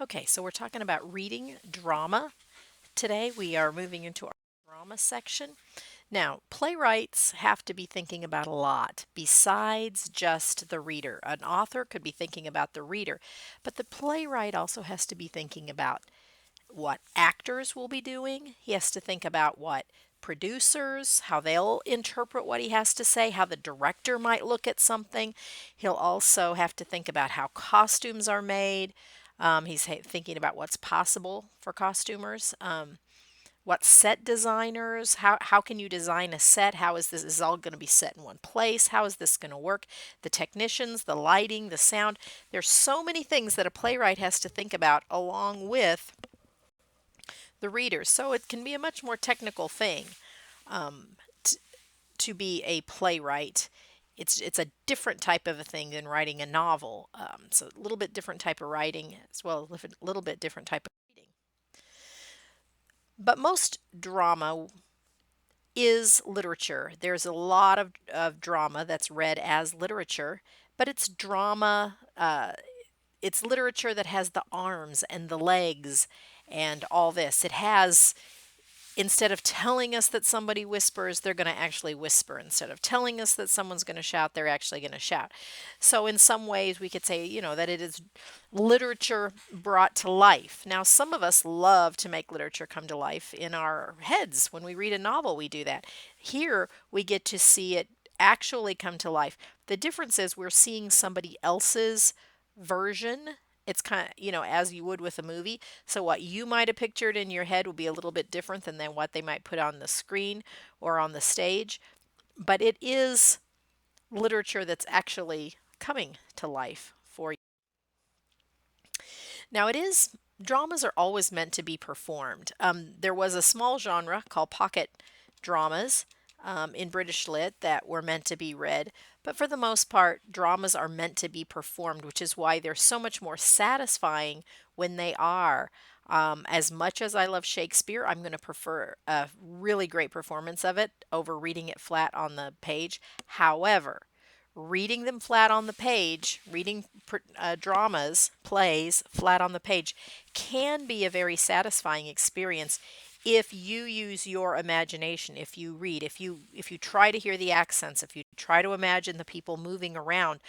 Okay, so we're talking about reading drama. Today we are moving into our drama section. Now, playwrights have to be thinking about a lot besides just the reader. An author could be thinking about the reader, but the playwright also has to be thinking about what actors will be doing. He has to think about what producers, how they'll interpret what he has to say, how the director might look at something. He'll also have to think about how costumes are made. Thinking about what's possible for costumers. What set designers, how can you design a set? How is this is all going to be set in one place? How is this going to work? The technicians, the lighting, the sound. There's so many things that a playwright has to think about along with the readers. So it can be a much more technical thing um, t- to be a playwright. It's a different type of a thing than writing a novel. So a little bit different type of writing as well, a little bit different type of reading. But most drama is literature. There's a lot of drama that's read as literature, but it's drama. It's literature that has the arms and the legs and all this. It has instead of telling us that somebody whispers, they're going to actually whisper. Instead of telling us that someone's going to shout, they're actually going to shout. So, in some ways, we could say, that it is literature brought to life. Now, some of us love to make literature come to life in our heads. When we read a novel, we do that. Here, we get to see it actually come to life. The difference is we're seeing somebody else's version. It's kind of, as you would with a movie. So what you might have pictured in your head will be a little bit different than what they might put on the screen or on the stage. But it is literature that's actually coming to life for you. Now, dramas are always meant to be performed. There was a small genre called pocket dramas in British Lit that were meant to be read, but for the most part, dramas are meant to be performed, which is why they're so much more satisfying when they are. As much as I love Shakespeare, I'm going to prefer a really great performance of it over reading it flat on the page. However, reading them flat on the page, reading dramas, plays flat on the page, can be a very satisfying experience if you use your imagination, if you read, if you try to hear the accents, if you try to imagine the people moving around,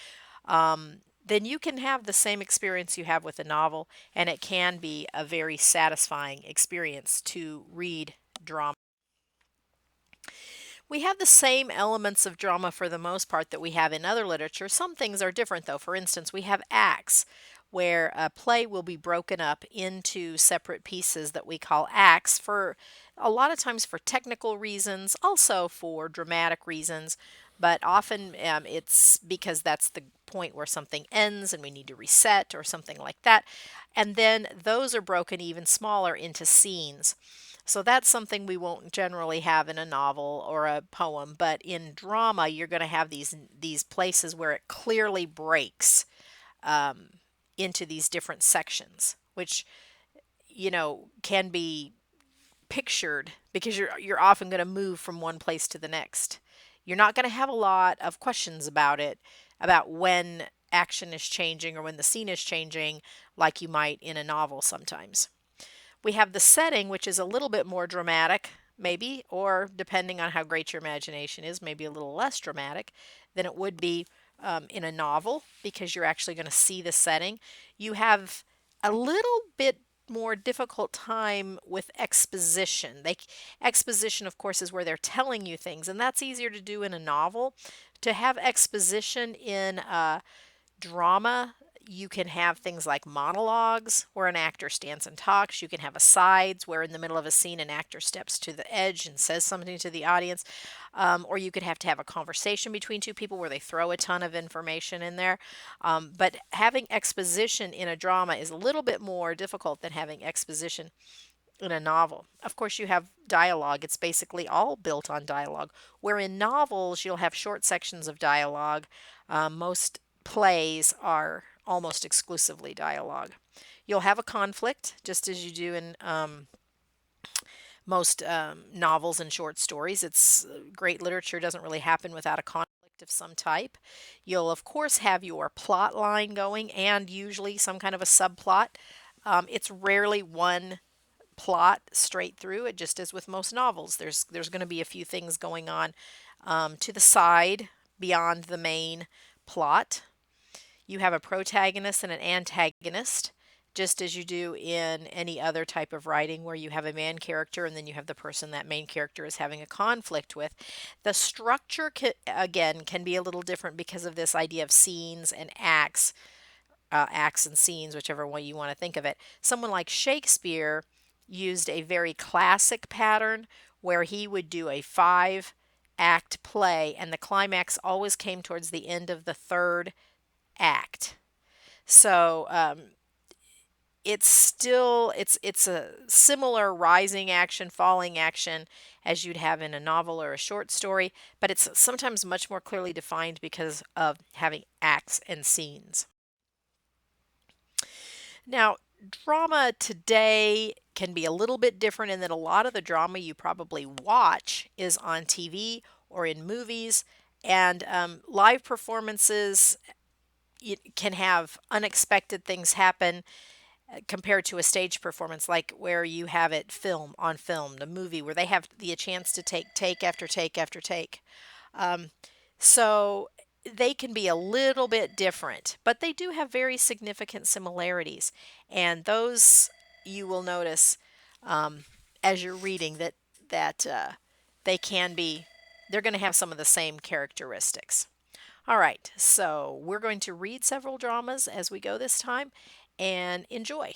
then you can have the same experience you have with a novel, and it can be a very satisfying experience to read drama. We have the same elements of drama for the most part that we have in other literature. Some things are different, though. For instance, we have acts, where a play will be broken up into separate pieces that we call acts for a lot of times for technical reasons, also for dramatic reasons, but often it's because that's the point where something ends and we need to reset or something like that. And then those are broken even smaller into scenes. So that's something we won't generally have in a novel or a poem, but in drama, you're going to have these places where it clearly breaks um, into these different sections, which can be pictured because you're often going to move from one place to the next. You're not going to have a lot of questions about it, about when action is changing or when the scene is changing, like you might in a novel sometimes. We have the setting, which is a little bit more dramatic, maybe, or depending on how great your imagination is, maybe a little less dramatic than it would be in a novel because you're actually going to see the setting. You have a little bit more difficult time with exposition. Exposition, of course, is where they're telling you things, and that's easier to do in a novel. To have exposition in a drama, you can have things like monologues where an actor stands and talks. You can have asides where in the middle of a scene an actor steps to the edge and says something to the audience. Or you could have to have a conversation between two people where they throw a ton of information in there. But having exposition in a drama is a little bit more difficult than having exposition in a novel. Of course, you have dialogue. It's basically all built on dialogue. Where in novels, you'll have short sections of dialogue. Most plays are almost exclusively dialogue. You'll have a conflict, just as you do in most novels and short stories. It's great literature doesn't really happen without a conflict of some type. You'll, of course, have your plot line going and usually some kind of a subplot. It's rarely one plot straight through. It just is with most novels. There's going to be a few things going on to the side beyond the main plot. You have a protagonist and an antagonist, just as you do in any other type of writing where you have a main character and then you have the person that main character is having a conflict with. The structure, again, can be a little different because of this idea of scenes and acts, acts and scenes, whichever way you want to think of it. Someone like Shakespeare used a very classic pattern where he would do a 5 act play, and the climax always came towards the end of the third act. So it's a similar rising action, falling action as you'd have in a novel or a short story, but it's sometimes much more clearly defined because of having acts and scenes. Now, drama today can be a little bit different in that a lot of the drama you probably watch is on TV or in movies, and live performances can have unexpected things happen compared to a stage performance, like where you have it on film, the movie where they have the chance to take after take after take. Um, so they can be a little bit different, but they do have very significant similarities. And those you will notice um, as you're reading that they can be, they're going to have some of the same characteristics. All right, so we're going to read several dramas as we go this time and enjoy.